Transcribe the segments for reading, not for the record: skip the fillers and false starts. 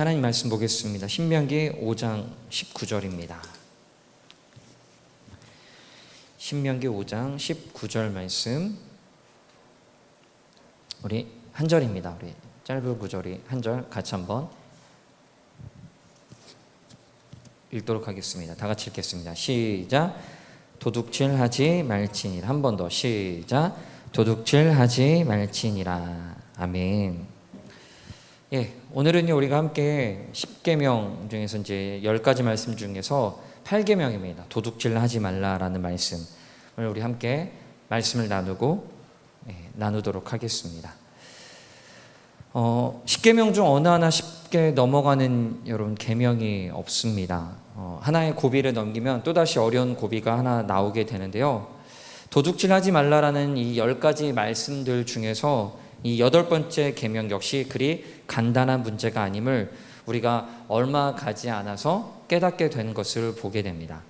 하나님 말씀 보겠습니다. 신명기 5장 19절입니다. 신명기 5장 19절 말씀, 우리 한 절입니다. 우리 짧은 구절이 한 절 같이 한번 읽도록 하겠습니다. 다 같이 읽겠습니다. 시작. 도둑질하지 말지니라. 한 번 더 시작. 도둑질하지 말지니라. 아멘. 오늘은요 우리가 함께 10계명 중에서 이제 10가지 말씀 중에서 8계명입니다. 도둑질하지 말라라는 말씀을 우리 함께 말씀을 나누도록 하겠습니다. 10계명 중 어느 하나 쉽게 넘어가는 여러분 계명이 없습니다. 하나의 고비를 넘기면 또다시 어려운 고비가 하나 나오게 되는데요. 도둑질하지 말라라는 이 10가지 말씀들 중에서 이 8번째 계명 역시 그리 간단한 문제가 아님을 우리가 얼마 가지 않아서 깨닫게 된 것을 보게 됩니다.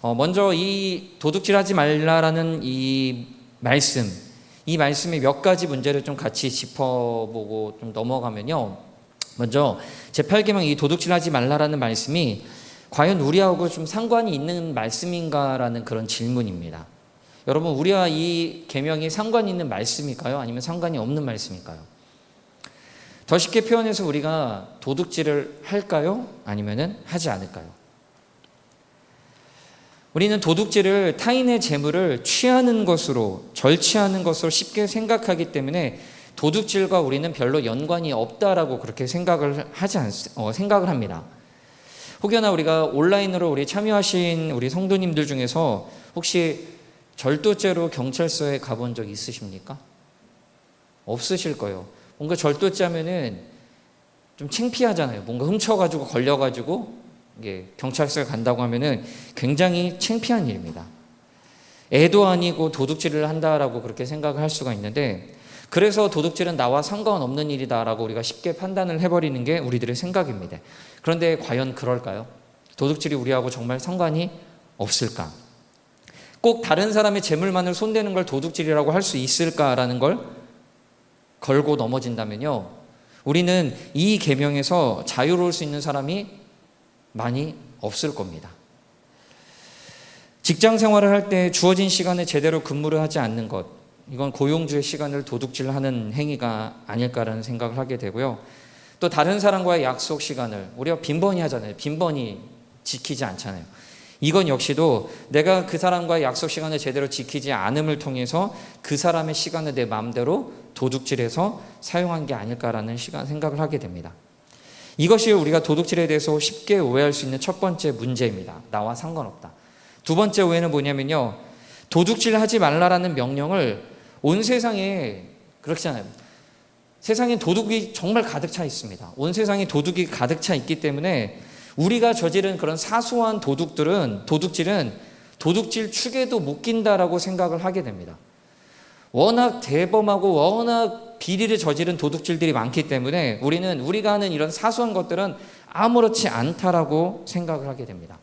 먼저 이 도둑질하지 말라라는 이 말씀의 몇 가지 문제를 좀 같이 짚어보고 좀 넘어가면요. 먼저 제8계명 이 도둑질하지 말라라는 말씀이 과연 우리하고 좀 상관이 있는 말씀인가라는 그런 질문입니다. 여러분, 우리와 이 계명이 상관이 있는 말씀일까요? 아니면 상관이 없는 말씀일까요? 더 쉽게 표현해서 우리가 도둑질을 할까요? 아니면 하지 않을까요? 우리는 도둑질을 타인의 재물을 취하는 것으로, 절취하는 것으로 쉽게 생각하기 때문에 도둑질과 우리는 별로 연관이 없다라고 그렇게 생각을 합니다. 혹여나 우리가 온라인으로 우리 참여하신 우리 성도님들 중에서 혹시 절도죄로 경찰서에 가본 적 있으십니까? 없으실 거예요. 뭔가 절도죄 하면은 좀 창피하잖아요. 뭔가 훔쳐가지고 걸려가지고 경찰서에 간다고 하면은 굉장히 창피한 일입니다. 애도 아니고 도둑질을 한다라고 그렇게 생각을 할 수가 있는데, 그래서 도둑질은 나와 상관없는 일이다라고 우리가 쉽게 판단을 해버리는 게 우리들의 생각입니다. 그런데 과연 그럴까요? 도둑질이 우리하고 정말 상관이 없을까? 꼭 다른 사람의 재물만을 손대는 걸 도둑질이라고 할 수 있을까라는 걸 걸고 넘어진다면요, 우리는 이 계명에서 자유로울 수 있는 사람이 많이 없을 겁니다. 직장 생활을 할 때 주어진 시간에 제대로 근무를 하지 않는 것, 이건 고용주의 시간을 도둑질하는 행위가 아닐까라는 생각을 하게 되고요. 또 다른 사람과의 약속 시간을 우리가 빈번히 하잖아요. 빈번히 지키지 않잖아요. 이건 역시도 내가 그 사람과의 약속 시간을 제대로 지키지 않음을 통해서 그 사람의 시간을 내 마음대로 도둑질해서 사용한 게 아닐까라는 생각을 하게 됩니다. 이것이 우리가 도둑질에 대해서 쉽게 오해할 수 있는 첫 번째 문제입니다. 나와 상관없다. 두 번째 오해는 뭐냐면요, 도둑질하지 말라라는 명령을 온 세상에, 그렇잖아요. 세상에 도둑이 정말 가득 차 있습니다. 온 세상에 도둑이 가득 차 있기 때문에 우리가 저지른 그런 사소한 도둑질은 도둑질 축에도 못 낀다라고 생각을 하게 됩니다. 워낙 대범하고 워낙 비리를 저지른 도둑질들이 많기 때문에 우리가 하는 이런 사소한 것들은 아무렇지 않다라고 생각을 하게 됩니다.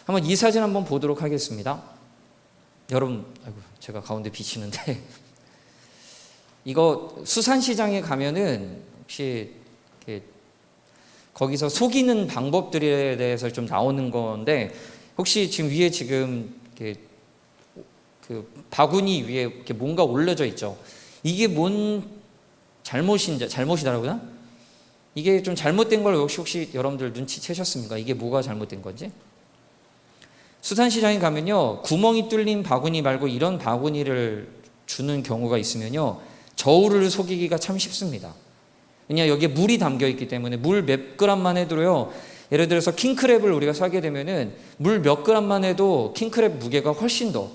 한번 이 사진 한번 보도록 하겠습니다. 여러분, 제가 가운데 비치는데 이거 수산시장에 가면은 혹시 거기서 속이는 방법들에 대해서 좀 나오는 건데, 혹시 지금 위에 그 바구니 위에 이렇게 뭔가 올려져 있죠. 이게 뭔 잘못이더라고요. 이게 좀 잘못된 걸 혹시 여러분들 눈치채셨습니까? 이게 뭐가 잘못된 건지? 수산시장에 가면요, 구멍이 뚫린 바구니 말고 이런 바구니를 주는 경우가 있으면요, 저울을 속이기가 참 쉽습니다. 왜냐, 여기에 물이 담겨 있기 때문에 물 몇 그램만 해도요, 예를 들어서 킹크랩을 우리가 사게 되면은 물 몇 그램만 해도 킹크랩 무게가 훨씬 더,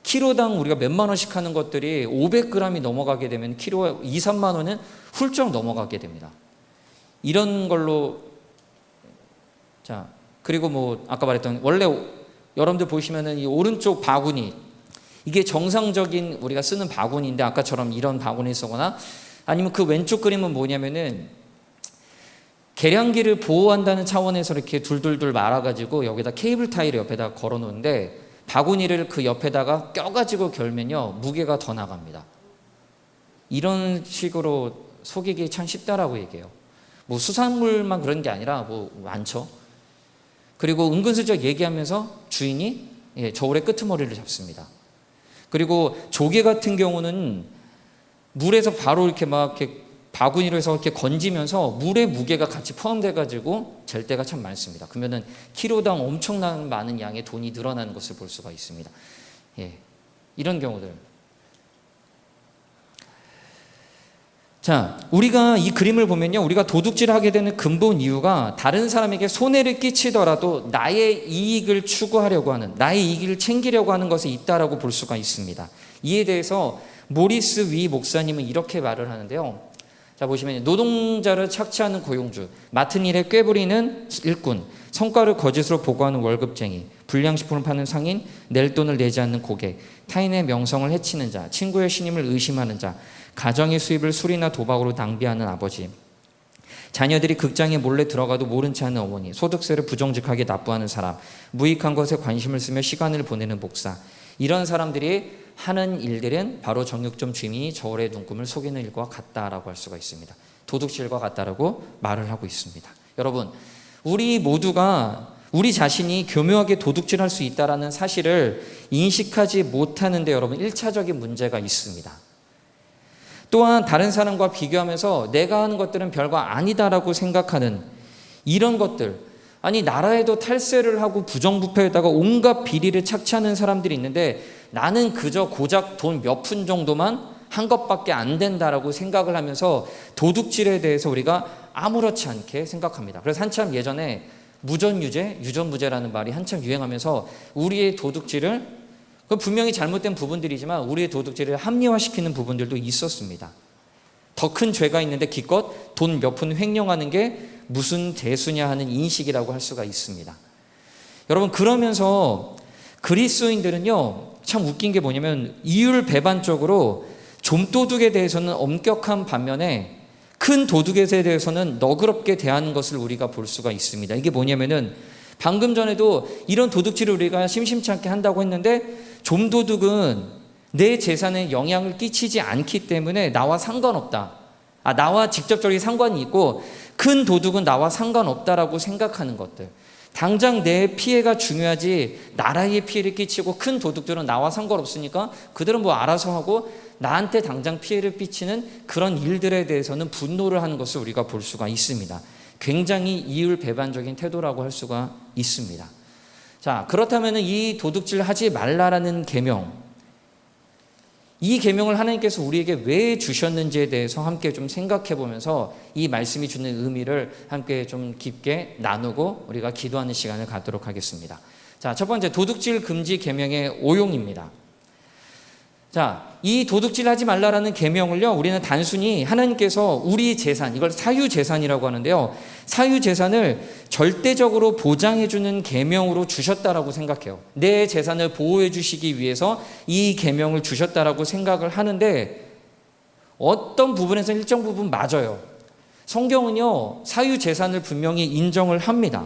키로당 우리가 몇만 원씩 하는 것들이 500g이 넘어가게 되면 키로 2, 3만 원은 훌쩍 넘어가게 됩니다. 이런 걸로, 자, 그리고 뭐 아까 말했던, 원래 여러분들 보시면은 이 오른쪽 바구니, 이게 정상적인 우리가 쓰는 바구니인데 아까처럼 이런 바구니 쓰거나, 아니면 그 왼쪽 그림은 뭐냐면은 계량기를 보호한다는 차원에서 이렇게 둘둘둘 말아가지고 여기다 케이블 타이를 옆에다 걸어 놓는데, 바구니를 그 옆에다가 껴가지고 결면요, 무게가 더 나갑니다. 이런 식으로 속이기 참 쉽다라고 얘기해요. 뭐 수산물만 그런 게 아니라 뭐 많죠. 그리고 은근슬쩍 얘기하면서 주인이 저울의 끄트머리를 잡습니다. 그리고 조개 같은 경우는 물에서 바로 이렇게 막 이렇게 바구니로 해서 이렇게 건지면서 물의 무게가 같이 포함돼 가지고 잴 때가 참 많습니다. 그러면은 키로당 엄청난 많은 양의 돈이 늘어나는 것을 볼 수가 있습니다. 이런 경우들. 자, 우리가 이 그림을 보면요, 우리가 도둑질을 하게 되는 근본 이유가 다른 사람에게 손해를 끼치더라도 나의 이익을 추구하려고 하는, 나의 이익을 챙기려고 하는 것에 있다라고 볼 수가 있습니다. 이에 대해서 모리스 위 목사님은 이렇게 말을 하는데요. 자, 보시면 노동자를 착취하는 고용주, 맡은 일에 꾀부리는 일꾼, 성과를 거짓으로 보고하는 월급쟁이, 불량식품을 파는 상인, 낼 돈을 내지 않는 고객, 타인의 명성을 해치는 자, 친구의 신임을 의심하는 자, 가정의 수입을 술이나 도박으로 낭비하는 아버지, 자녀들이 극장에 몰래 들어가도 모른 체 하는 어머니, 소득세를 부정직하게 납부하는 사람, 무익한 것에 관심을 쓰며 시간을 보내는 목사, 이런 사람들이 하는 일들은 바로 정육점 주인이 저울의 눈금을 속이는 일과 같다라고 할 수가 있습니다. 도둑질과 같다라고 말을 하고 있습니다. 여러분, 우리 모두가 우리 자신이 교묘하게 도둑질할 수 있다는 사실을 인식하지 못하는데 여러분 1차적인 문제가 있습니다. 또한 다른 사람과 비교하면서 내가 하는 것들은 별거 아니다라고 생각하는 이런 것들, 아니 나라에도 탈세를 하고 부정부패에다가 온갖 비리를 착취하는 사람들이 있는데 나는 그저 고작 돈 몇 푼 정도만 한 것밖에 안 된다라고 생각을 하면서 도둑질에 대해서 우리가 아무렇지 않게 생각합니다. 그래서 한참 예전에 무전유죄, 유전무죄라는 말이 한참 유행하면서 우리의 도둑질을, 분명히 잘못된 부분들이지만 우리의 도둑질을 합리화시키는 부분들도 있었습니다. 더 큰 죄가 있는데 기껏 돈 몇 푼 횡령하는 게 무슨 대수냐 하는 인식이라고 할 수가 있습니다. 여러분, 그러면서 그리스도인들은요, 참 웃긴 게 뭐냐면 이율배반적으로 좀도둑에 대해서는 엄격한 반면에 큰 도둑에 대해서는 너그럽게 대하는 것을 우리가 볼 수가 있습니다. 이게 뭐냐면은 방금 전에도 이런 도둑질을 우리가 심심치 않게 한다고 했는데 좀도둑은 내 재산에 영향을 끼치지 않기 때문에 나와 상관없다. 나와 직접적인 상관이 있고 큰 도둑은 나와 상관없다라고 생각하는 것들. 당장 내 피해가 중요하지 나라에 피해를 끼치고 큰 도둑들은 나와 상관없으니까 그들은 뭐 알아서 하고 나한테 당장 피해를 끼치는 그런 일들에 대해서는 분노를 하는 것을 우리가 볼 수가 있습니다. 굉장히 이율배반적인 태도라고 할 수가 있습니다. 자, 그렇다면 이 도둑질 하지 말라라는 계명, 이 계명을 하나님께서 우리에게 왜 주셨는지에 대해서 함께 좀 생각해 보면서 이 말씀이 주는 의미를 함께 좀 깊게 나누고 우리가 기도하는 시간을 갖도록 하겠습니다. 자, 첫 번째, 도둑질 금지 계명의 오용입니다. 자, 이 도둑질 하지 말라라는 계명을요, 우리는 단순히 하나님께서 우리 재산, 이걸 사유재산이라고 하는데요, 사유재산을 절대적으로 보장해주는 계명으로 주셨다라고 생각해요. 내 재산을 보호해 주시기 위해서 이 계명을 주셨다라고 생각을 하는데 어떤 부분에서 일정 부분 맞아요. 성경은요, 사유재산을 분명히 인정을 합니다.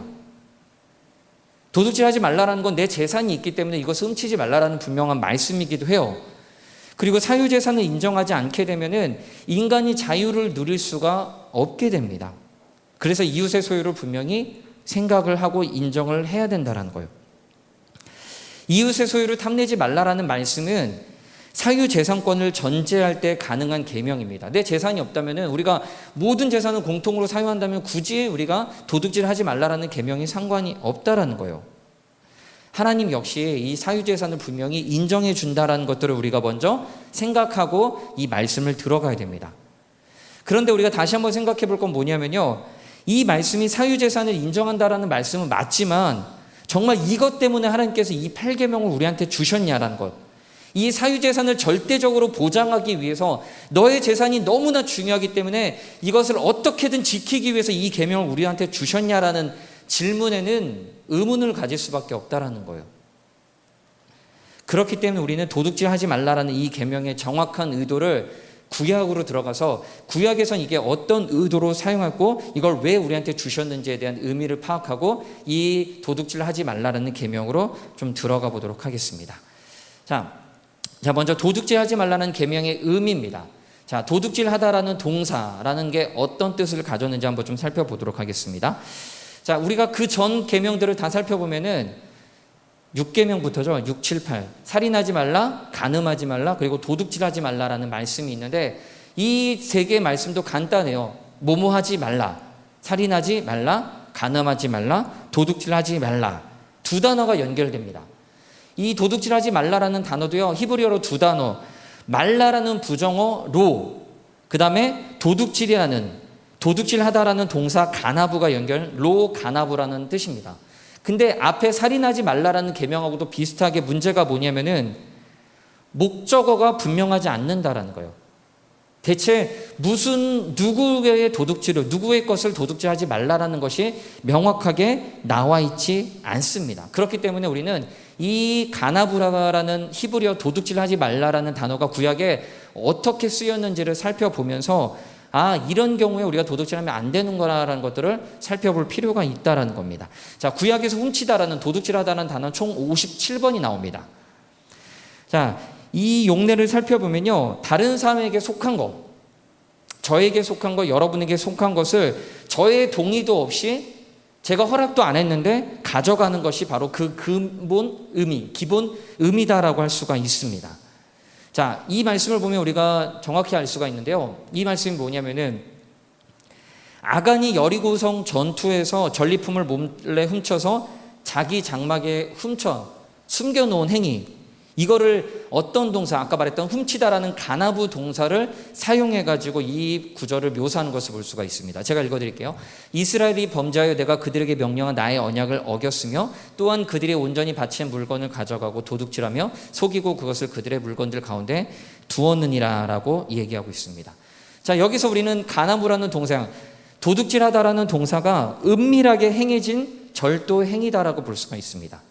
도둑질 하지 말라라는 건 내 재산이 있기 때문에 이것을 훔치지 말라라는 분명한 말씀이기도 해요. 그리고 사유재산을 인정하지 않게 되면은 인간이 자유를 누릴 수가 없게 됩니다. 그래서 이웃의 소유를 분명히 생각을 하고 인정을 해야 된다는 거예요. 이웃의 소유를 탐내지 말라라는 말씀은 사유재산권을 전제할 때 가능한 계명입니다. 내 재산이 없다면은 우리가 모든 재산을 공통으로 사유한다면 굳이 우리가 도둑질하지 말라라는 계명이 상관이 없다라는 거예요. 하나님 역시 이 사유재산을 분명히 인정해 준다라는 것들을 우리가 먼저 생각하고 이 말씀을 들어가야 됩니다. 그런데 우리가 다시 한번 생각해 볼 건 뭐냐면요, 이 말씀이 사유재산을 인정한다라는 말씀은 맞지만 정말 이것 때문에 하나님께서 이 8계명을 우리한테 주셨냐라는 것, 이 사유재산을 절대적으로 보장하기 위해서 너의 재산이 너무나 중요하기 때문에 이것을 어떻게든 지키기 위해서 이 계명을 우리한테 주셨냐라는 질문에는 의문을 가질 수밖에 없다라는 거예요. 그렇기 때문에 우리는 도둑질하지 말라라는 이 계명의 정확한 의도를 구약으로 들어가서 구약에선 이게 어떤 의도로 사용했고 이걸 왜 우리한테 주셨는지에 대한 의미를 파악하고 이 도둑질하지 말라라는 계명으로 좀 들어가 보도록 하겠습니다. 자, 먼저 도둑질하지 말라는 계명의 의미입니다. 자, 자, 도둑질하다라는 동사라는 게 어떤 뜻을 가졌는지 한번 좀 살펴보도록 하겠습니다. 자, 우리가 그 전 계명들을 다 살펴보면은 6계명부터죠. 6, 7, 8. 살인하지 말라, 간음하지 말라, 그리고 도둑질하지 말라라는 말씀이 있는데 이 세 개의 말씀도 간단해요. 뭐뭐하지 말라, 살인하지 말라, 간음하지 말라, 도둑질하지 말라. 두 단어가 연결됩니다. 이 도둑질하지 말라라는 단어도요. 히브리어로 두 단어, 말라라는 부정어 로, 그 다음에 도둑질하다라는 동사 가나부가 연결, 로 가나부라는 뜻입니다. 근데 앞에 살인하지 말라라는 계명하고도 비슷하게 문제가 뭐냐면은 목적어가 분명하지 않는다라는 거예요. 대체 누구의 누구의 것을 도둑질하지 말라라는 것이 명확하게 나와 있지 않습니다. 그렇기 때문에 우리는 이 가나부라라는 히브리어 도둑질하지 말라라는 단어가 구약에 어떻게 쓰였는지를 살펴보면서 이런 경우에 우리가 도둑질하면 안 되는 거라는 것들을 살펴볼 필요가 있다라는 겁니다. 자, 구약에서 훔치다라는 도둑질하다라는 단어는 총 57번이 나옵니다. 자, 이 용례를 살펴보면요. 다른 사람에게 속한 것, 저에게 속한 것, 여러분에게 속한 것을 저의 동의도 없이 제가 허락도 안 했는데 가져가는 것이 바로 그 기본 의미다라고 할 수가 있습니다. 자, 이 말씀을 보면 우리가 정확히 알 수가 있는데요. 이 말씀이 뭐냐면은 아간이 여리고성 전투에서 전리품을 몰래 훔쳐서 자기 장막에 숨겨놓은 행위, 이거를 어떤 동사, 아까 말했던 훔치다라는 가나부 동사를 사용해가지고 이 구절을 묘사하는 것을 볼 수가 있습니다. 제가 읽어드릴게요. 이스라엘이 범죄하여 내가 그들에게 명령한 나의 언약을 어겼으며 또한 그들이 온전히 바친 물건을 가져가고 도둑질하며 속이고 그것을 그들의 물건들 가운데 두었느니라 라고 얘기하고 있습니다. 자, 여기서 우리는 가나부라는 동사, 도둑질하다라는 동사가 은밀하게 행해진 절도 행위다라고 볼 수가 있습니다.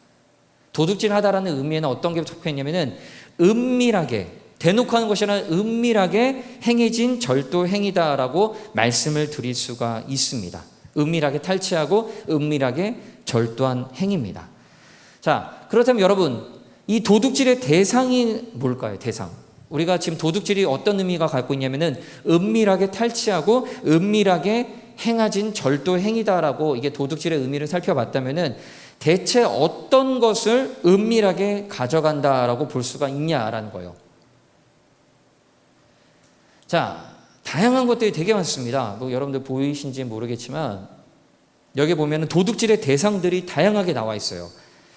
도둑질하다라는 의미에는 어떤 게 적혀 있냐면은 은밀하게, 대놓고 하는 것이 아니라 은밀하게 행해진 절도 행위다라고 말씀을 드릴 수가 있습니다. 은밀하게 탈취하고 은밀하게 절도한 행위입니다. 자, 그렇다면 여러분, 이 도둑질의 대상이 뭘까요? 대상. 우리가 지금 도둑질이 어떤 의미가 갖고 있냐면은 은밀하게 탈취하고 은밀하게 행해진 절도 행위다라고, 이게 도둑질의 의미를 살펴봤다면은 대체 어떤 것을 은밀하게 가져간다라고 볼 수가 있냐라는 거예요. 자, 다양한 것들이 되게 많습니다. 여러분들 보이신지 모르겠지만 여기 보면 도둑질의 대상들이 다양하게 나와 있어요.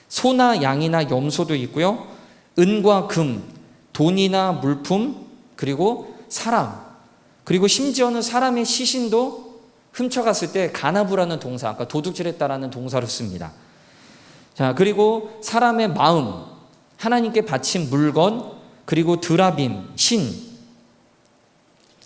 소나 양이나 염소도 있고요. 은과 금, 돈이나 물품, 그리고 사람, 그리고 심지어는 사람의 시신도 훔쳐갔을 때 가나부라는 동사, 아까 도둑질했다라는 동사로 씁니다. 자, 그리고 사람의 마음, 하나님께 바친 물건, 그리고 드라빔, 신,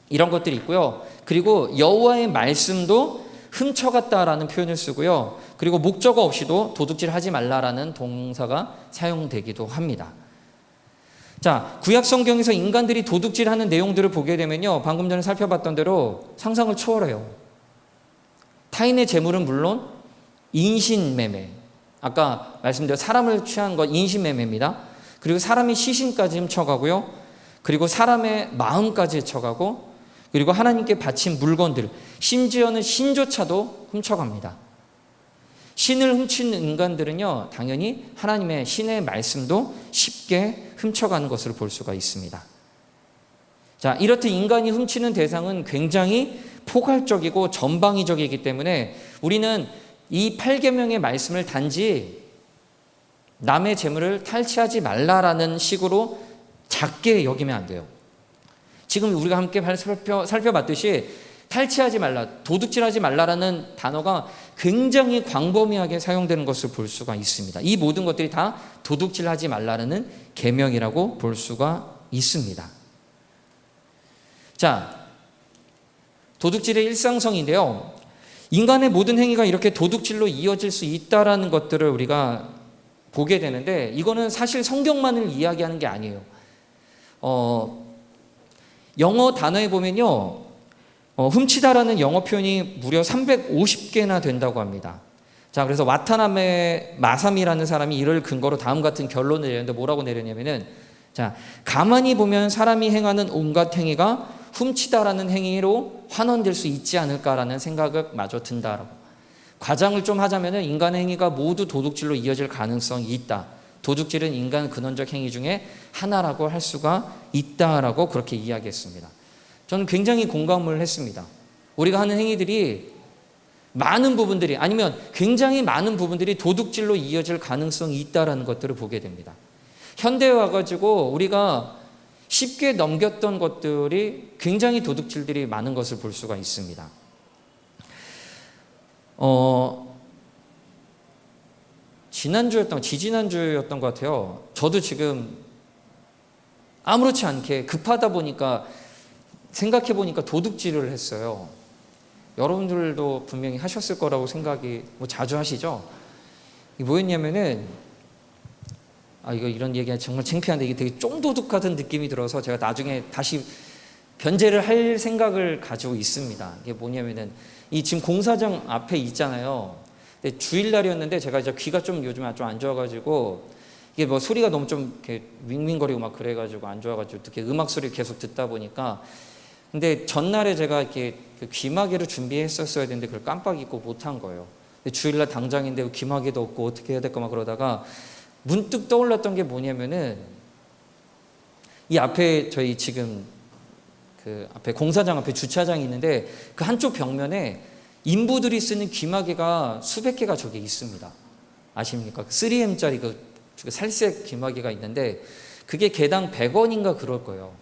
이런 것들이 있고요. 그리고 여호와의 말씀도 훔쳐갔다라는 표현을 쓰고요. 그리고 목적어 없이도 도둑질하지 말라라는 동사가 사용되기도 합니다. 자, 구약 성경에서 인간들이 도둑질하는 내용들을 보게 되면요, 방금 전에 살펴봤던 대로 상상을 초월해요. 타인의 재물은 물론 인신매매, 아까 말씀드린 사람을 취한 것 인신매매입니다. 그리고 사람의 시신까지 훔쳐가고요. 그리고 사람의 마음까지 훔쳐가고, 그리고 하나님께 바친 물건들, 심지어는 신조차도 훔쳐갑니다. 신을 훔치는 인간들은요, 당연히 하나님의 신의 말씀도 쉽게 훔쳐가는 것을 볼 수가 있습니다. 자, 이렇듯 인간이 훔치는 대상은 굉장히 포괄적이고 전방위적이기 때문에 우리는 이 8계명의 말씀을 단지 남의 재물을 탈취하지 말라라는 식으로 작게 여기면 안 돼요. 지금 우리가 함께 살펴봤듯이 탈취하지 말라, 도둑질하지 말라라는 단어가 굉장히 광범위하게 사용되는 것을 볼 수가 있습니다. 이 모든 것들이 다 도둑질하지 말라는 계명이라고 볼 수가 있습니다. 자, 도둑질의 일상성인데요. 인간의 모든 행위가 이렇게 도둑질로 이어질 수 있다라는 것들을 우리가 보게 되는데, 이거는 사실 성경만을 이야기하는 게 아니에요. 영어 단어에 보면요, 훔치다라는 영어 표현이 무려 350개나 된다고 합니다. 자, 그래서 와타나베 마사미라는 사람이 이를 근거로 다음 같은 결론을 내렸는데 뭐라고 내렸냐면은, 자, 가만히 보면 사람이 행하는 온갖 행위가 훔치다라는 행위로 환원될 수 있지 않을까라는 생각을 마저 든다라고. 과장을 좀 하자면은 인간의 행위가 모두 도둑질로 이어질 가능성이 있다. 도둑질은 인간 근원적 행위 중에 하나라고 할 수가 있다라고 그렇게 이야기했습니다. 저는 굉장히 공감을 했습니다. 우리가 하는 행위들이 많은 부분들이 아니면 굉장히 많은 부분들이 도둑질로 이어질 가능성이 있다라는 것들을 보게 됩니다. 현대에 와가지고 우리가 쉽게 넘겼던 것들이 굉장히 도둑질들이 많은 것을 볼 수가 있습니다. 지지난주였던 것 같아요. 저도 지금 아무렇지 않게 급하다 보니까 생각해 보니까 도둑질을 했어요. 여러분들도 분명히 하셨을 거라고 생각이 자주 하시죠? 이게 뭐였냐면은 이거 이런 얘기가 정말 창피한데 이게 되게 쫑도둑 같은 느낌이 들어서 제가 나중에 다시 변제를 할 생각을 가지고 있습니다. 이게 뭐냐면은 이 지금 공사장 앞에 있잖아요. 근데 주일날이었는데 제가 이제 귀가 좀 요즘 좀 안 좋아가지고 이게 뭐 소리가 너무 좀 이렇게 윙윙거리고 막 그래가지고 안 좋아가지고 이렇게 음악 소리 계속 듣다 보니까 근데 전날에 제가 이렇게 귀마개를 준비했었어야 되는데 그걸 깜빡 잊고 못한 거예요. 근데 주일날 당장인데 귀마개도 없고 어떻게 해야 될까 막 그러다가 문득 떠올랐던 게 뭐냐면은 이 앞에 저희 지금 그 앞에 공사장 앞에 주차장이 있는데 그 한쪽 벽면에 인부들이 쓰는 귀마개가 수백 개가 저기 있습니다. 아십니까? 3M짜리 그 살색 귀마개가 있는데 그게 개당 100원인가 그럴 거예요.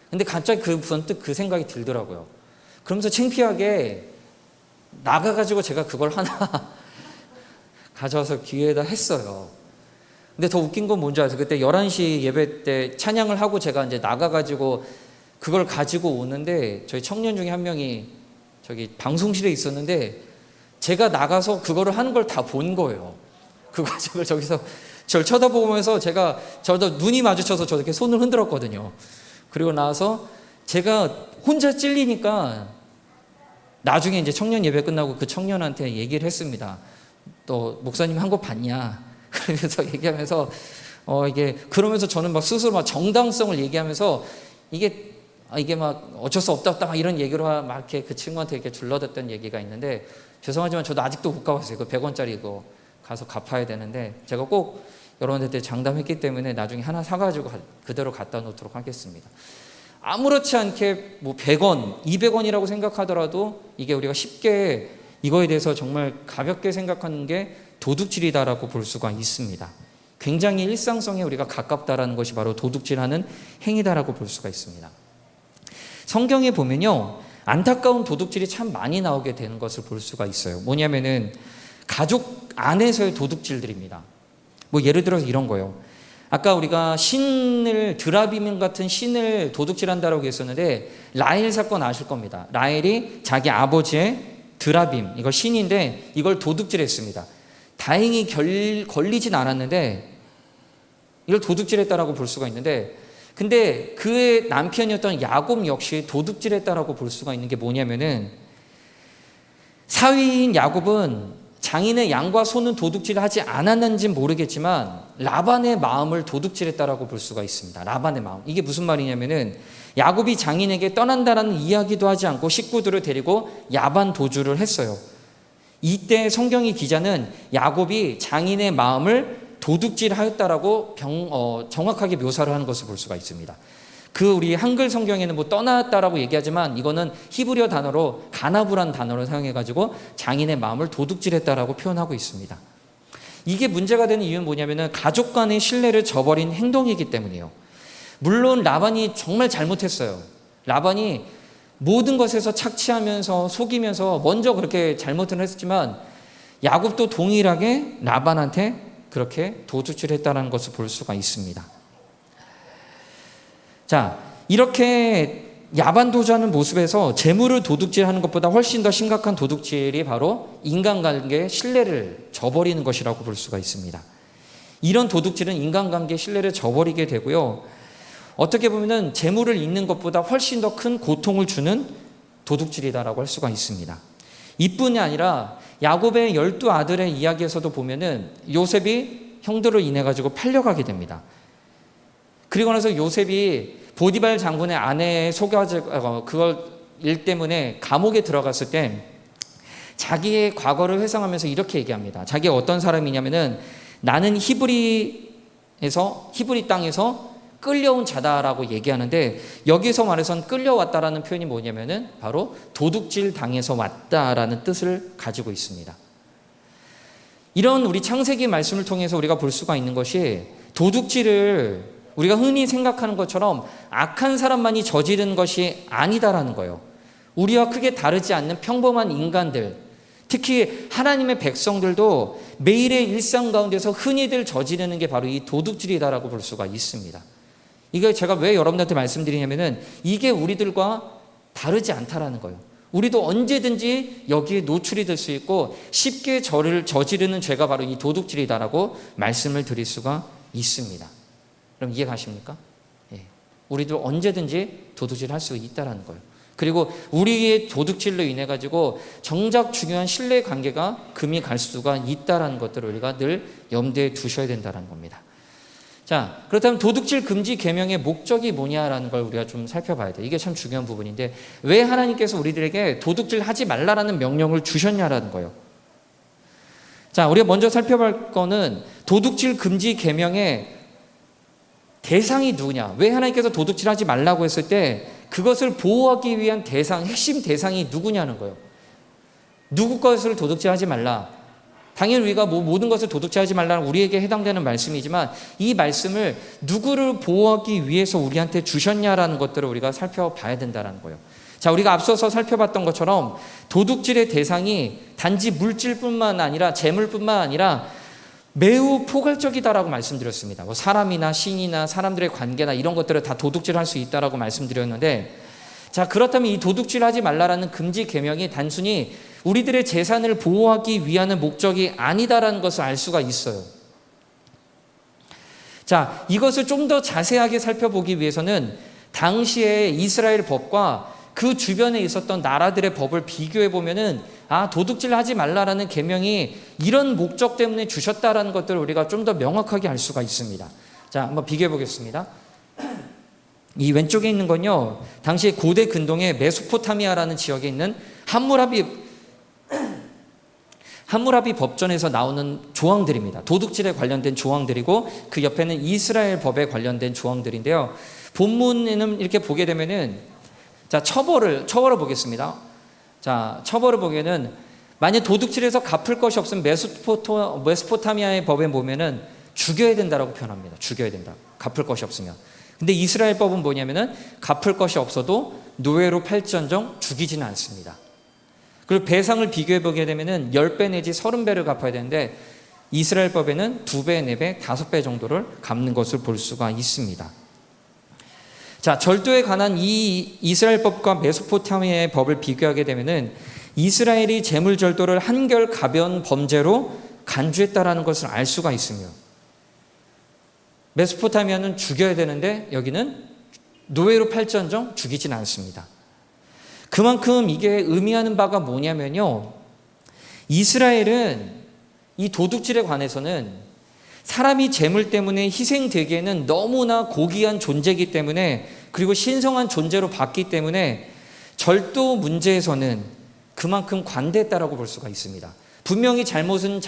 근데 갑자기 번뜩 그 생각이 들더라고요. 그러면서 창피하게 나가가지고 제가 그걸 하나 가져와서 귀에다 했어요. 근데 더 웃긴 건 뭔지 아세요? 그때 11시 예배 때 찬양을 하고 제가 이제 나가가지고 그걸 가지고 오는데 저희 청년 중에 한 명이 저기 방송실에 있었는데 제가 나가서 그거를 하는 걸 다 본 거예요. 그 과정을 저기서 저를 쳐다보면서 저도 눈이 마주쳐서 저렇게 손을 흔들었거든요. 그리고 나서 제가 혼자 찔리니까 나중에 이제 청년 예배 끝나고 그 청년한테 얘기를 했습니다. 너 목사님 한 거 봤냐? 그러면서 얘기하면서 이게 그러면서 저는 막 스스로 막 정당성을 얘기하면서 이게 막 어쩔 수 없다 막 이런 얘기로 막 이렇게 그 친구한테 이렇게 둘러댔던 얘기가 있는데 죄송하지만 저도 아직도 못 가봤어요. 그 100원짜리 이거 가서 갚아야 되는데 제가 꼭 여러분한테 장담했기 때문에 나중에 하나 사가지고 그대로 갖다 놓도록 하겠습니다. 아무렇지 않게 뭐 100원, 200원이라고 생각하더라도 이게 우리가 쉽게 이거에 대해서 정말 가볍게 생각하는 게 도둑질이다라고 볼 수가 있습니다. 굉장히 일상성에 우리가 가깝다라는 것이 바로 도둑질하는 행위다라고 볼 수가 있습니다. 성경에 보면요, 안타까운 도둑질이 참 많이 나오게 되는 것을 볼 수가 있어요. 뭐냐면은 가족 안에서의 도둑질들입니다. 뭐 예를 들어서 이런 거예요. 아까 우리가 드라빔 같은 신을 도둑질한다라고 했었는데 라헬 사건 아실 겁니다. 라헬이 자기 아버지의 드라빔, 이거 신인데 이걸 도둑질했습니다. 다행히 걸리진 않았는데 이걸 도둑질했다라고 볼 수가 있는데 근데 그의 남편이었던 야곱 역시 도둑질했다라고 볼 수가 있는 게 뭐냐면은 사위인 야곱은 장인의 양과 소는 도둑질하지 않았는지는 모르겠지만 라반의 마음을 도둑질했다라고 볼 수가 있습니다. 라반의 마음. 이게 무슨 말이냐면은 야곱이 장인에게 떠난다라는 이야기도 하지 않고 식구들을 데리고 야반 도주를 했어요. 이때 성경의 기자는 야곱이 장인의 마음을 도둑질하였다라고 정확하게 묘사를 하는 것을 볼 수가 있습니다. 우리 한글 성경에는 뭐 떠났다라고 얘기하지만 이거는 히브리어 단어로 가나브란 단어를 사용해가지고 장인의 마음을 도둑질했다라고 표현하고 있습니다. 이게 문제가 되는 이유는 뭐냐면은 가족 간의 신뢰를 저버린 행동이기 때문이에요. 물론 라반이 정말 잘못했어요. 라반이 모든 것에서 착취하면서 속이면서 먼저 그렇게 잘못을 했지만 야곱도 동일하게 라반한테 그렇게 도둑질했다는 것을 볼 수가 있습니다. 자, 이렇게 야반도주하는 모습에서 재물을 도둑질하는 것보다 훨씬 더 심각한 도둑질이 바로 인간관계의 신뢰를 저버리는 것이라고 볼 수가 있습니다. 이런 도둑질은 인간관계의 신뢰를 저버리게 되고요. 어떻게 보면 재물을 잃는 것보다 훨씬 더 큰 고통을 주는 도둑질이다라고 할 수가 있습니다. 이뿐이 아니라 야곱의 12아들의 이야기에서도 보면은 요셉이 형들을 인해 가지고 팔려가게 됩니다. 그리고 나서 요셉이 보디발 장군의 아내의 그걸 일 때문에 감옥에 들어갔을 때 자기의 과거를 회상하면서 이렇게 얘기합니다. 자기가 어떤 사람이냐면은 나는 히브리 땅에서 끌려온 자다라고 얘기하는데, 여기서 말해선 끌려왔다라는 표현이 뭐냐면은 바로 도둑질 당해서 왔다라는 뜻을 가지고 있습니다. 이런 우리 창세기 말씀을 통해서 우리가 볼 수가 있는 것이, 도둑질을 우리가 흔히 생각하는 것처럼 악한 사람만이 저지른 것이 아니다라는 거예요. 우리와 크게 다르지 않는 평범한 인간들, 특히 하나님의 백성들도 매일의 일상 가운데서 흔히들 저지르는 게 바로 이 도둑질이다라고 볼 수가 있습니다. 이게 제가 왜 여러분들한테 말씀드리냐면은 이게 우리들과 다르지 않다라는 거예요. 우리도 언제든지 여기에 노출이 될 수 있고 쉽게 저를 저지르는 죄가 바로 이 도둑질이다라고 말씀을 드릴 수가 있습니다. 그럼 이해 가십니까? 예. 우리도 언제든지 도둑질 할 수 있다라는 거예요. 그리고 우리의 도둑질로 인해 가지고 정작 중요한 신뢰 관계가 금이 갈 수가 있다라는 것들을 우리가 늘 염두에 두셔야 된다는 겁니다. 자, 그렇다면 도둑질 금지 계명의 목적이 뭐냐라는 걸 우리가 좀 살펴봐야 돼요. 이게 참 중요한 부분인데, 왜 하나님께서 우리들에게 도둑질 하지 말라라는 명령을 주셨냐라는 거예요. 자, 우리가 먼저 살펴볼 거는 도둑질 금지 계명의 대상이 누구냐. 왜 하나님께서 도둑질 하지 말라고 했을 때 그것을 보호하기 위한 핵심 대상이 누구냐는 거예요. 누구 것을 도둑질하지 말라. 당연히 우리가 모든 것을 도둑질하지 말라는 우리에게 해당되는 말씀이지만, 이 말씀을 누구를 보호하기 위해서 우리한테 주셨냐라는 것들을 우리가 살펴봐야 된다는 거예요. 자, 우리가 앞서서 살펴봤던 것처럼 도둑질의 대상이 단지 물질뿐만 아니라 재물뿐만 아니라 매우 포괄적이다라고 말씀드렸습니다. 뭐 사람이나 신이나 사람들의 관계나 이런 것들을 다 도둑질할 수 있다라고 말씀드렸는데, 자, 그렇다면 이 도둑질하지 말라라는 금지 계명이 단순히 우리들의 재산을 보호하기 위한 목적이 아니다라는 것을 알 수가 있어요. 자, 이것을 좀 더 자세하게 살펴보기 위해서는 당시에 이스라엘 법과 그 주변에 있었던 나라들의 법을 비교해 보면은, 도둑질 하지 말라라는 계명이 이런 목적 때문에 주셨다라는 것들을 우리가 좀 더 명확하게 알 수가 있습니다. 자, 한번 비교해 보겠습니다. 이 왼쪽에 있는 건요, 당시 고대 근동의 메소포타미아라는 지역에 있는 함무라비 법전에서 나오는 조항들입니다. 도둑질에 관련된 조항들이고, 그 옆에는 이스라엘 법에 관련된 조항들인데요. 본문에는 이렇게 보게 되면은, 자, 처벌을 보겠습니다. 자, 처벌을 보기에는 만약 도둑질해서 갚을 것이 없으면 메소포타미아의 법에 보면은 죽여야 된다라고 표현합니다. 죽여야 된다. 갚을 것이 없으면. 근데 이스라엘 법은 뭐냐면은 갚을 것이 없어도 노예로 팔지언정 죽이지는 않습니다. 그리고 배상을 비교해 보게 되면은 10배 내지 30배를 갚아야 되는데, 이스라엘 법에는 2배, 4배, 5배 정도를 갚는 것을 볼 수가 있습니다. 자, 절도에 관한 이 이스라엘 법과 메소포타미아의 법을 비교하게 되면은 이스라엘이 재물 절도를 한결 가벼운 범죄로 간주했다라는 것을 알 수가 있으며, 메소포타미아는 죽여야 되는데 여기는 노예로 팔지언정 죽이진 않습니다. 그만큼 이게 의미하는 바가 뭐냐면요, 이스라엘은 이 도둑질에 관해서는 사람이 재물 때문에 희생되기에는 너무나 고귀한 존재이기 때문에, 그리고 신성한 존재로 봤기 때문에 절도 문제에서는 그만큼 관대했다라고 볼 수가 있습니다. 분명히 잘못은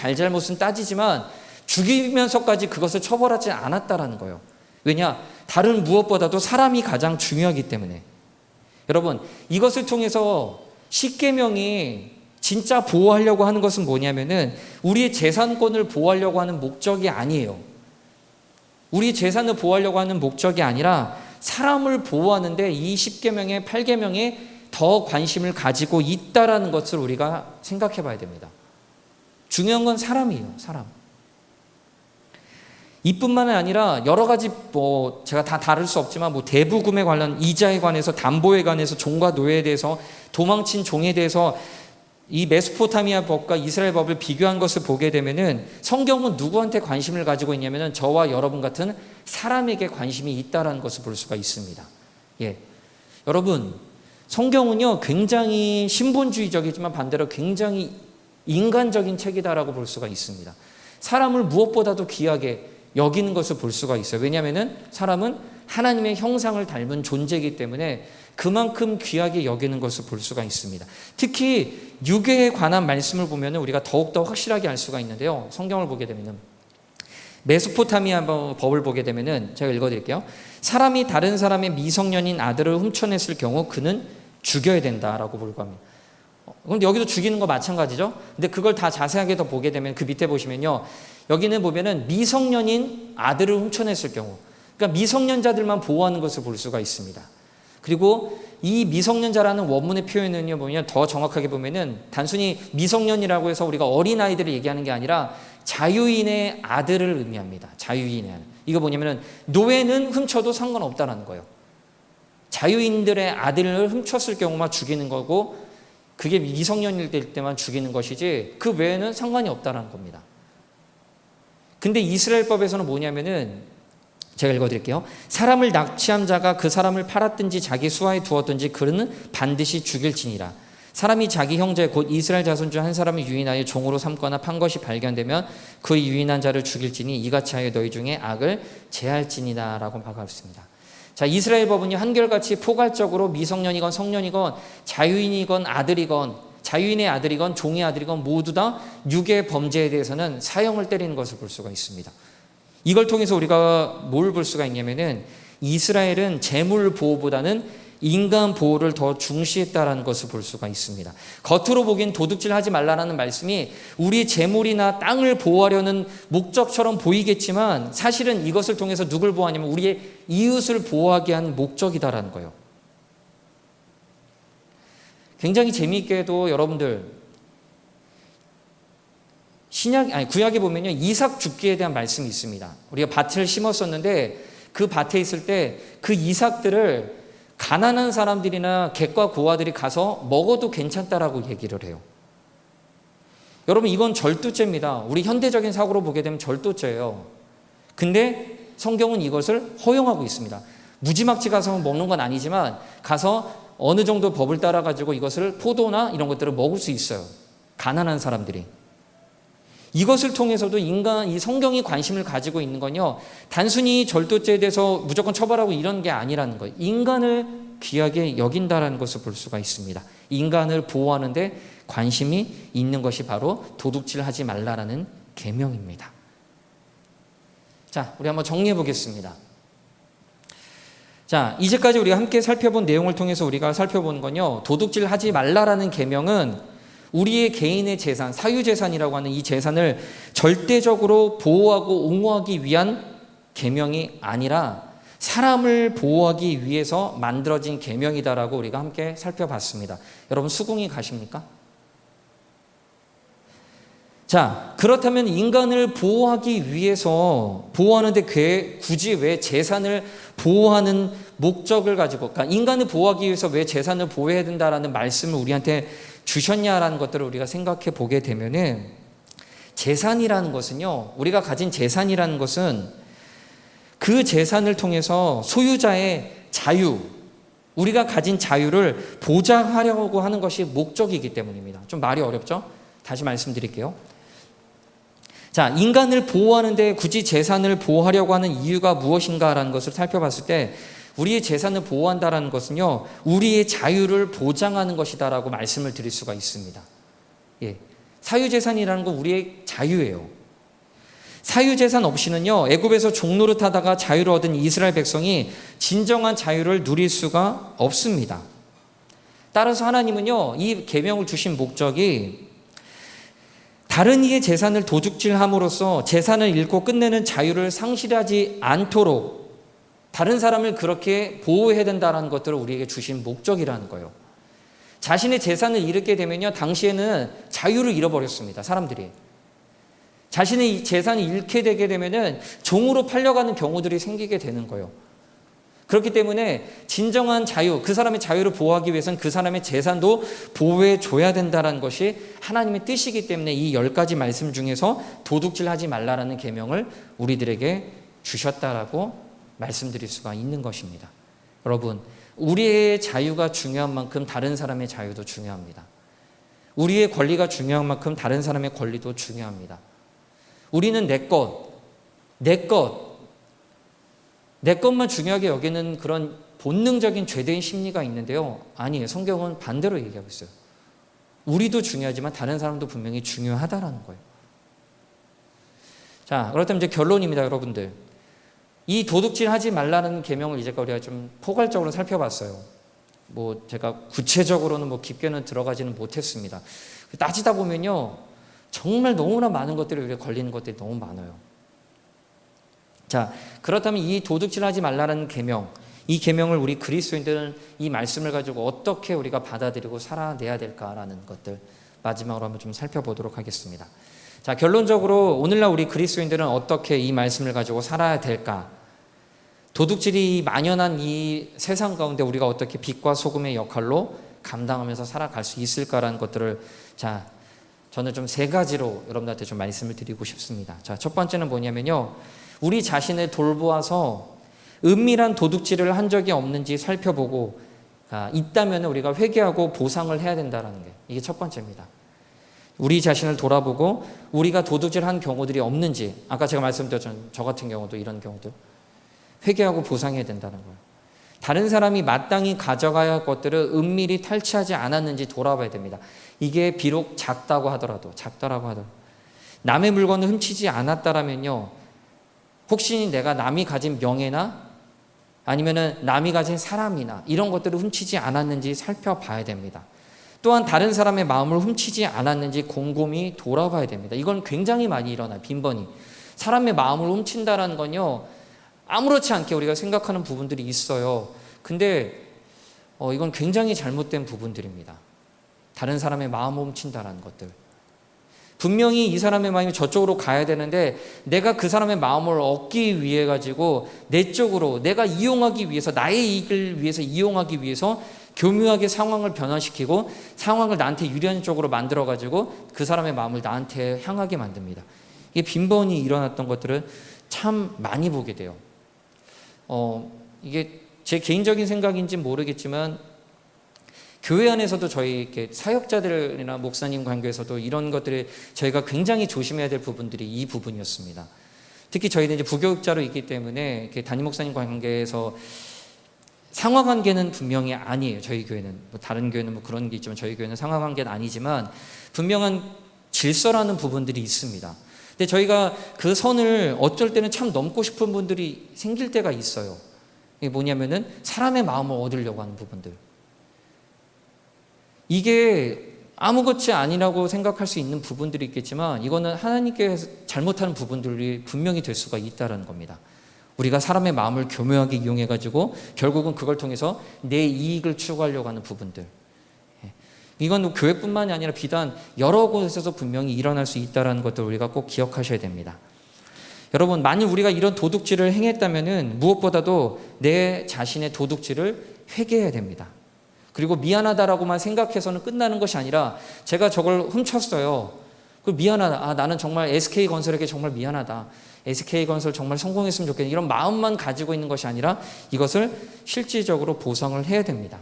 따지지만 죽이면서까지 그것을 처벌하지 않았다라는 거예요. 왜냐? 다른 무엇보다도 사람이 가장 중요하기 때문에. 여러분, 이것을 통해서 십계명이 진짜 보호하려고 하는 것은 뭐냐면은 우리의 재산권을 보호하려고 하는 목적이 아니에요. 우리 재산을 보호하려고 하는 목적이 아니라 사람을 보호하는데 이 10계명의 8계명에 더 관심을 가지고 있다라는 것을 우리가 생각해 봐야 됩니다. 중요한 건 사람이에요. 사람. 이뿐만 아니라 여러 가지 제가 다 다룰 수 없지만 대부금에 관련 이자에 관해서, 담보에 관해서, 종과 노예에 대해서, 도망친 종에 대해서 이 메소포타미아 법과 이스라엘 법을 비교한 것을 보게 되면은 성경은 누구한테 관심을 가지고 있냐면은 저와 여러분 같은 사람에게 관심이 있다라는 것을 볼 수가 있습니다. 예. 여러분, 성경은요 굉장히 신본주의적이지만 반대로 굉장히 인간적인 책이다라고 볼 수가 있습니다. 사람을 무엇보다도 귀하게 여기는 것을 볼 수가 있어요. 왜냐하면은 사람은 하나님의 형상을 닮은 존재이기 때문에 그만큼 귀하게 여기는 것을 볼 수가 있습니다. 특히 유괴에 관한 말씀을 보면 우리가 더욱더 확실하게 알 수가 있는데요. 성경을 보게 되면 메소포타미아 법을 보게 되면 제가 읽어드릴게요. 사람이 다른 사람의 미성년인 아들을 훔쳐냈을 경우 그는 죽여야 된다라고 불구합니다. 그런데 여기도 죽이는 거 마찬가지죠. 근데 그걸 다 자세하게 더 보게 되면 그 밑에 보시면요. 여기는 보면은 미성년인 아들을 훔쳐냈을 경우, 그러니까 미성년자들만 보호하는 것을 볼 수가 있습니다. 그리고 이 미성년자라는 원문의 표현은요, 보면 더 정확하게 보면은 단순히 미성년이라고 해서 우리가 어린아이들을 얘기하는 게 아니라 자유인의 아들을 의미합니다. 자유인의 아들. 이거 뭐냐면은 노예는 훔쳐도 상관없다라는 거예요. 자유인들의 아들을 훔쳤을 경우만 죽이는 거고, 그게 미성년일 때만 죽이는 것이지 그 외에는 상관이 없다라는 겁니다. 근데 이스라엘법에서는 뭐냐면은 제가 읽어드릴게요. 사람을 납치한 자가 그 사람을 팔았든지 자기 수하에 두었든지 그는 반드시 죽일지니라. 사람이 자기 형제 곧 이스라엘 자손 중 한 사람을 유인하여 종으로 삼거나 판 것이 발견되면 그 유인한 자를 죽일지니 이같이 하여 너희 중에 악을 제할지니라 라고 박았습니다. 자, 이스라엘 법은요, 한결같이 포괄적으로 미성년이건 성년이건 자유인이건 아들이건 자유인의 아들이건 종의 아들이건 모두 다 유괴 범죄에 대해서는 사형을 때리는 것을 볼 수가 있습니다. 이걸 통해서 우리가 뭘 볼 수가 있냐면은 이스라엘은 재물 보호보다는 인간 보호를 더 중시했다라는 것을 볼 수가 있습니다. 겉으로 보기엔 도둑질하지 말라라는 말씀이 우리 재물이나 땅을 보호하려는 목적처럼 보이겠지만 사실은 이것을 통해서 누굴 보호하냐면 우리의 이웃을 보호하게 한 목적이다라는 거예요. 굉장히 재미있게도 여러분들 구약에 보면요, 이삭 죽기에 대한 말씀이 있습니다. 우리가 밭을 심었었는데 그 밭에 있을 때 그 이삭들을 가난한 사람들이나 객과 고아들이 가서 먹어도 괜찮다라고 얘기를 해요. 여러분, 이건 절도죄입니다. 우리 현대적인 사고로 보게 되면 절도죄예요. 근데 성경은 이것을 허용하고 있습니다. 무지막지 가서 먹는 건 아니지만 가서 어느 정도 법을 따라 가지고 이것을 포도나 이런 것들을 먹을 수 있어요. 가난한 사람들이. 이것을 통해서도 이 성경이 관심을 가지고 있는 건요, 단순히 절도죄에 대해서 무조건 처벌하고 이런 게 아니라는 거예요. 인간을 귀하게 여긴다라는 것을 볼 수가 있습니다. 인간을 보호하는 데 관심이 있는 것이 바로 도둑질하지 말라라는 계명입니다. 자, 우리 한번 정리해 보겠습니다. 자, 이제까지 우리가 함께 살펴본 내용을 통해서 우리가 살펴본 건요, 도둑질하지 말라라는 계명은 우리의 개인의 재산, 사유재산이라고 하는 이 재산을 절대적으로 보호하고 옹호하기 위한 계명이 아니라 사람을 보호하기 위해서 만들어진 계명이다라고 우리가 함께 살펴봤습니다. 여러분, 수긍이 가십니까? 자, 그렇다면 인간을 보호하기 위해서 보호하는데 굳이 왜 재산을 보호하는 목적을 가지고, 그러니까 인간을 보호하기 위해서 왜 재산을 보호해야 된다라는 말씀을 우리한테 주셨냐라는 것들을 우리가 생각해 보게 되면은, 재산이라는 것은요, 우리가 가진 재산이라는 것은 그 재산을 통해서 소유자의 자유, 우리가 가진 자유를 보장하려고 하는 것이 목적이기 때문입니다. 좀 말이 어렵죠? 다시 말씀드릴게요. 자, 인간을 보호하는데 굳이 재산을 보호하려고 하는 이유가 무엇인가라는 것을 살펴봤을 때 우리의 재산을 보호한다는 것은요, 우리의 자유를 보장하는 것이다라고 말씀을 드릴 수가 있습니다. 예, 사유재산이라는 건 우리의 자유예요. 사유재산 없이는요, 애굽에서 종노릇하다가 자유를 얻은 이스라엘 백성이 진정한 자유를 누릴 수가 없습니다. 따라서 하나님은요, 이 계명을 주신 목적이 다른 이의 재산을 도둑질함으로써 재산을 잃고 끝내는 자유를 상실하지 않도록 다른 사람을 그렇게 보호해야 된다는 것들을 우리에게 주신 목적이라는 거예요. 자신의 재산을 잃게 되면요, 당시에는 자유를 잃어버렸습니다. 사람들이. 자신의 재산을 잃게 되게 되면은 종으로 팔려가는 경우들이 생기게 되는 거예요. 그렇기 때문에 진정한 자유, 그 사람의 자유를 보호하기 위해서는 그 사람의 재산도 보호해 줘야 된다는 것이 하나님의 뜻이기 때문에 이 10가지 말씀 중에서 도둑질하지 말라라는 계명을 우리들에게 주셨다라고 말씀드릴 수가 있는 것입니다. 여러분, 우리의 자유가 중요한 만큼 다른 사람의 자유도 중요합니다. 우리의 권리가 중요한 만큼 다른 사람의 권리도 중요합니다. 우리는 내 것, 내 것만 중요하게 여기는 그런 본능적인 죄대인 심리가 있는데요. 아니에요. 성경은 반대로 얘기하고 있어요. 우리도 중요하지만 다른 사람도 분명히 중요하다라는 거예요. 자, 그렇다면 이제 결론입니다, 여러분들. 이 도둑질 하지 말라는 계명을 이제까지 우리가 좀 포괄적으로 살펴봤어요. 뭐 제가 구체적으로는 뭐 깊게는 들어가지는 못했습니다. 따지다 보면요, 정말 너무나 많은 것들이 우리가 걸리는 것들이 너무 많아요. 자, 그렇다면 이 도둑질하지 말라는 계명, 이 계명을 우리 그리스도인들은 이 말씀을 가지고 어떻게 우리가 받아들이고 살아내야 될까라는 것들 마지막으로 한번 좀 살펴보도록 하겠습니다. 자, 결론적으로 오늘날 우리 그리스도인들은 어떻게 이 말씀을 가지고 살아야 될까? 도둑질이 만연한 이 세상 가운데 우리가 어떻게 빛과 소금의 역할로 감당하면서 살아갈 수 있을까라는 것들을, 자, 저는 좀 세 가지로 여러분들한테 좀 말씀을 드리고 싶습니다. 자, 첫 번째는 뭐냐면요, 우리 자신을 돌보아서 은밀한 도둑질을 한 적이 없는지 살펴보고, 있다면 우리가 회개하고 보상을 해야 된다는 게, 이게 첫 번째입니다. 우리 자신을 돌아보고 우리가 도둑질한 경우들이 없는지, 아까 제가 말씀드렸죠, 저 같은 경우도 이런 경우들 회개하고 보상해야 된다는 거예요. 다른 사람이 마땅히 가져가야 할 것들을 은밀히 탈취하지 않았는지 돌아봐야 됩니다. 이게 비록 작다고 하더라도 남의 물건을 훔치지 않았다라면요, 혹시 내가 남이 가진 명예나 아니면은 남이 가진 사람이나 이런 것들을 훔치지 않았는지 살펴봐야 됩니다. 또한 다른 사람의 마음을 훔치지 않았는지 곰곰이 돌아봐야 됩니다. 이건 굉장히 많이 일어나요. 빈번히 사람의 마음을 훔친다라는 건요, 아무렇지 않게 우리가 생각하는 부분들이 있어요. 근데 이건 굉장히 잘못된 부분들입니다. 다른 사람의 마음을 훔친다라는 것들, 분명히 이 사람의 마음이 저쪽으로 가야 되는데 내가 그 사람의 마음을 얻기 위해 가지고 내 쪽으로 내가 이용하기 위해서, 나의 이익을 위해서 이용하기 위해서 교묘하게 상황을 변화시키고 상황을 나한테 유리한 쪽으로 만들어 가지고 그 사람의 마음을 나한테 향하게 만듭니다. 이게 빈번히 일어났던 것들을 참 많이 보게 돼요. 이게 제 개인적인 생각인지 모르겠지만 교회 안에서도 저희 이렇게 사역자들이나 목사님 관계에서도 이런 것들을 저희가 굉장히 조심해야 될 부분들이 이 부분이었습니다. 특히 저희는 이제 부교육자로 있기 때문에 이렇게 담임 목사님 관계에서 상하관계는 분명히 아니에요. 저희 교회는 뭐 다른 교회는 뭐 그런 게 있지만 저희 교회는 상하관계는 아니지만 분명한 질서라는 부분들이 있습니다. 근데 저희가 그 선을 어쩔 때는 참 넘고 싶은 분들이 생길 때가 있어요. 이게 뭐냐면은 사람의 마음을 얻으려고 하는 부분들. 이게 아무것이 아니라고 생각할 수 있는 부분들이 있겠지만 이거는 하나님께서 잘못하는 부분들이 분명히 될 수가 있다는 겁니다. 우리가 사람의 마음을 교묘하게 이용해가지고 결국은 그걸 통해서 내 이익을 추구하려고 하는 부분들, 이건 교회뿐만이 아니라 비단 여러 곳에서 분명히 일어날 수 있다는 것들 우리가 꼭 기억하셔야 됩니다. 여러분, 만일 우리가 이런 도둑질을 행했다면 무엇보다도 내 자신의 도둑질을 회개해야 됩니다. 그리고 미안하다라고만 생각해서는 끝나는 것이 아니라 제가 저걸 훔쳤어요. 미안하다. 나는 정말 SK건설에게 정말 미안하다. SK건설 정말 성공했으면 좋겠다. 이런 마음만 가지고 있는 것이 아니라 이것을 실질적으로 보상을 해야 됩니다.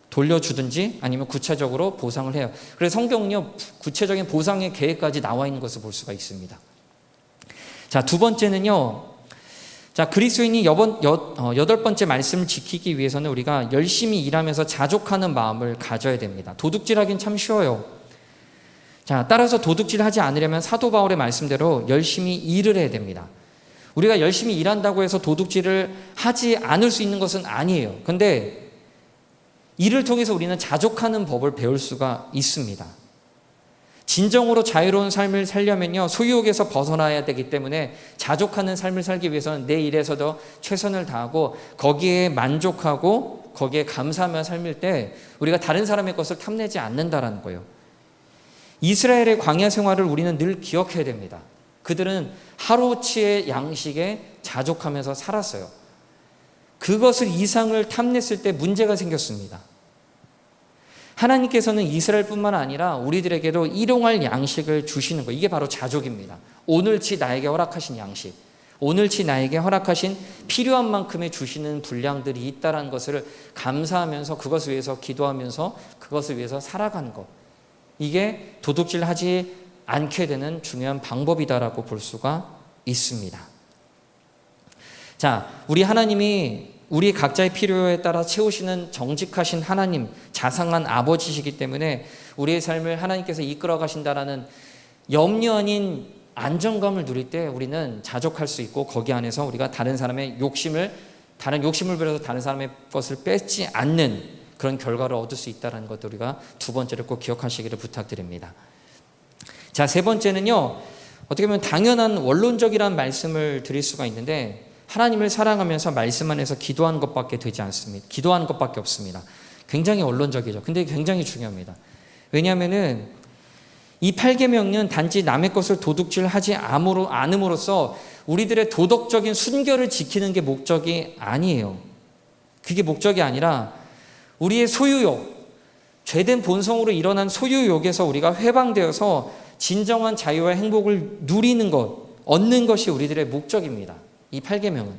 돌려주든지 아니면 구체적으로 보상을 해요. 그래서 성경은요, 구체적인 보상의 계획까지 나와 있는 것을 볼 수가 있습니다. 자, 두 번째는요, 자, 그리스도인이 여덟 번째 말씀을 지키기 위해서는 우리가 열심히 일하면서 자족하는 마음을 가져야 됩니다. 도둑질하긴 참 쉬워요. 자, 따라서 도둑질하지 않으려면 사도 바울의 말씀대로 열심히 일을 해야 됩니다. 우리가 열심히 일한다고 해서 도둑질을 하지 않을 수 있는 것은 아니에요. 근데 이를 통해서 우리는 자족하는 법을 배울 수가 있습니다. 진정으로 자유로운 삶을 살려면요, 소유욕에서 벗어나야 되기 때문에 자족하는 삶을 살기 위해서는 내 일에서도 최선을 다하고 거기에 만족하고 거기에 감사하며 삶일 때 우리가 다른 사람의 것을 탐내지 않는다라는 거예요. 이스라엘의 광야 생활을 우리는 늘 기억해야 됩니다. 그들은 하루치의 양식에 자족하면서 살았어요. 그것을 이상을 탐냈을 때 문제가 생겼습니다. 하나님께서는 이스라엘뿐만 아니라 우리들에게도 일용할 양식을 주시는 거예요. 이게 바로 자족입니다. 오늘치 나에게 허락하신 양식, 오늘치 나에게 허락하신 필요한 만큼의 주시는 분량들이 있다는 것을 감사하면서 그것을 위해서 기도하면서 그것을 위해서 살아가는 것, 이게 도둑질하지 않게 되는 중요한 방법이다라고 볼 수가 있습니다. 자, 우리 하나님이 우리 각자의 필요에 따라 채우시는 정직하신 하나님, 자상한 아버지시기 때문에 우리의 삶을 하나님께서 이끌어 가신다라는 염려 아닌 안정감을 누릴 때 우리는 자족할 수 있고, 거기 안에서 우리가 다른 욕심을 부려서 다른 사람의 것을 뺏지 않는 그런 결과를 얻을 수 있다는 것도 우리가 두 번째를 꼭 기억하시기를 부탁드립니다. 자, 세 번째는요, 어떻게 보면 당연한 원론적이라는 말씀을 드릴 수가 있는데, 하나님을 사랑하면서 말씀 안에서 기도하는 것밖에 되지 않습니다. 기도하는 것밖에 없습니다. 굉장히 원론적이죠. 근데 굉장히 중요합니다. 왜냐하면은 이 8계명은 단지 남의 것을 도둑질하지 않음으로써 우리들의 도덕적인 순결을 지키는 게 목적이 아니에요. 그게 목적이 아니라 우리의 소유욕, 죄된 본성으로 일어난 소유욕에서 우리가 해방되어서 진정한 자유와 행복을 누리는 것, 얻는 것이 우리들의 목적입니다. 이 8계명은.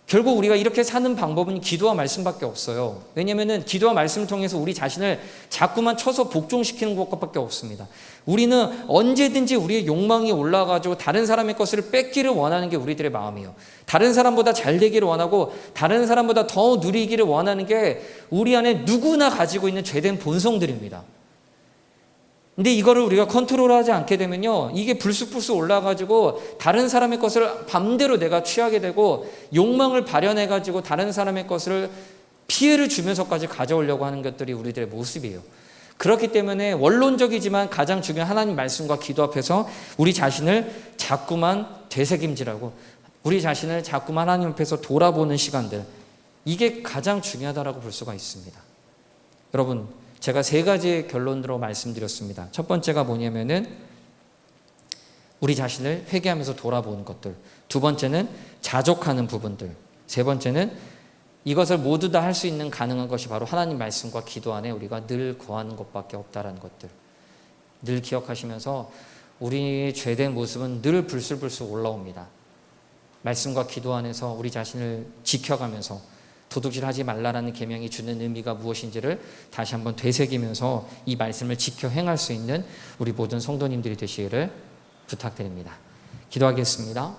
결국 우리가 이렇게 사는 방법은 기도와 말씀밖에 없어요. 왜냐하면 기도와 말씀을 통해서 우리 자신을 자꾸만 쳐서 복종시키는 것밖에 없습니다. 우리는 언제든지 우리의 욕망이 올라가지고 다른 사람의 것을 뺏기를 원하는 게 우리들의 마음이에요. 다른 사람보다 잘 되기를 원하고 다른 사람보다 더 누리기를 원하는 게 우리 안에 누구나 가지고 있는 죄된 본성들입니다. 근데 이거를 우리가 컨트롤하지 않게 되면요, 이게 불쑥불쑥 올라가지고 다른 사람의 것을 맘대로 내가 취하게 되고 욕망을 발현해가지고 다른 사람의 것을 피해를 주면서까지 가져오려고 하는 것들이 우리들의 모습이에요. 그렇기 때문에 원론적이지만 가장 중요한 하나님 말씀과 기도 앞에서 우리 자신을 자꾸만 되새김질하고 우리 자신을 자꾸만 하나님 앞에서 돌아보는 시간들, 이게 가장 중요하다고 볼 수가 있습니다. 여러분, 제가 세 가지 결론으로 말씀드렸습니다. 첫 번째가 뭐냐면은 우리 자신을 회개하면서 돌아보는 것들, 두 번째는 자족하는 부분들, 세 번째는 이것을 모두 다 할 수 있는 가능한 것이 바로 하나님 말씀과 기도 안에 우리가 늘 거하는 것밖에 없다라는 것들 늘 기억하시면서 우리의 죄된 모습은 늘 불쑥불쑥 올라옵니다. 말씀과 기도 안에서 우리 자신을 지켜가면서 도둑질하지 말라라는 계명이 주는 의미가 무엇인지를 다시 한번 되새기면서 이 말씀을 지켜 행할 수 있는 우리 모든 성도님들이 되시기를 부탁드립니다. 기도하겠습니다.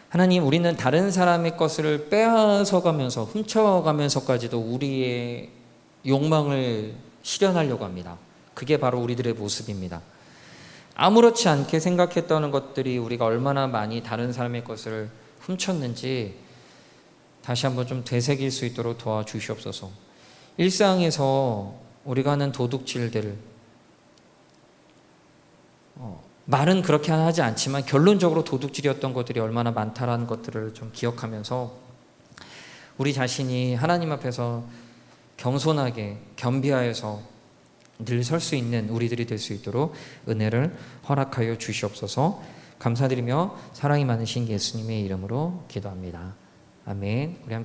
하나님, 우리는 다른 사람의 것을 빼앗아가면서 훔쳐가면서까지도 우리의 욕망을 실현하려고 합니다. 그게 바로 우리들의 모습입니다. 아무렇지 않게 생각했던 것들이 우리가 얼마나 많이 다른 사람의 것을 훔쳤는지 다시 한번 좀 되새길 수 있도록 도와주시옵소서. 일상에서 우리가 하는 도둑질들, 말은 그렇게 하지 않지만 결론적으로 도둑질이었던 것들이 얼마나 많다라는 것들을 좀 기억하면서 우리 자신이 하나님 앞에서 겸손하게 겸비하여서 늘 설 수 있는 우리들이 될 수 있도록 은혜를 허락하여 주시옵소서. 감사드리며 사랑이 많으신 예수님의 이름으로 기도합니다. 아멘. 우리 함께